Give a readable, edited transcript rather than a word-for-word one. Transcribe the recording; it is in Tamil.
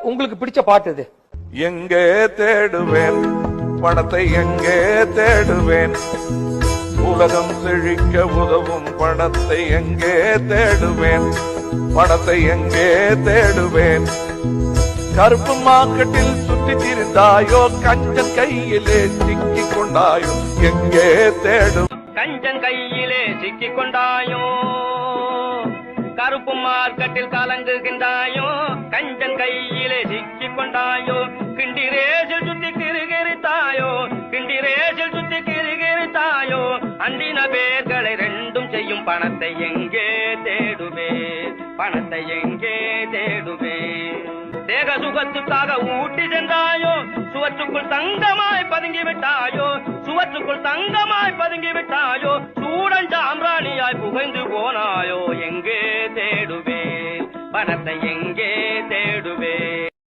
உங்களுக்கு பிடிச்ச பாட்டு இது? எங்கே தேடுவேன் பணத்தை, எங்கே தேடுவேன் உலகம் செழிக்க உதவும் பணத்தை, எங்கே தேடுவேன் பணத்தை, எங்கே தேடுவேன் கருப்பு மார்க்கெட்டில் சுற்றி திரிந்தாயோ, கஞ்சன் கையிலே சிக்கிக் கொண்டாயோ, எங்கே தேடும் கஞ்சன் கையிலே சிக்கிக் கொண்டாயோ, கருப்பு மார்க்கெட்டில் கலங்குகின்றாயோ, கஞ்சன் கையிலே சிக்கிக் கொண்டாயோ, கிண்டிரேசில் சுத்தி கிருகிருத்தாயோ, கிண்டிரேசில் சுத்தி கிருகிருத்தாயோ, அண்டின பேர்களை ரெண்டும் செய்யும் பணத்தை எங்கே தேடுவே, பணத்தை எங்கே தேடுவே தேக சுகத்துக்காக ஊட்டி சென்றாயோ, சுவற்றுக்குள் தங்கமாய் பதுங்கி விட்டாயோ, சுவற்றுக்குள் தங்கமாய் பதுங்கி விட்டாயோ, சூடன் சாம்பிராணியாய் புகைந்து போனாயோ, எங்கே தேடுவே பணத்தை, எங்கே தேடுவே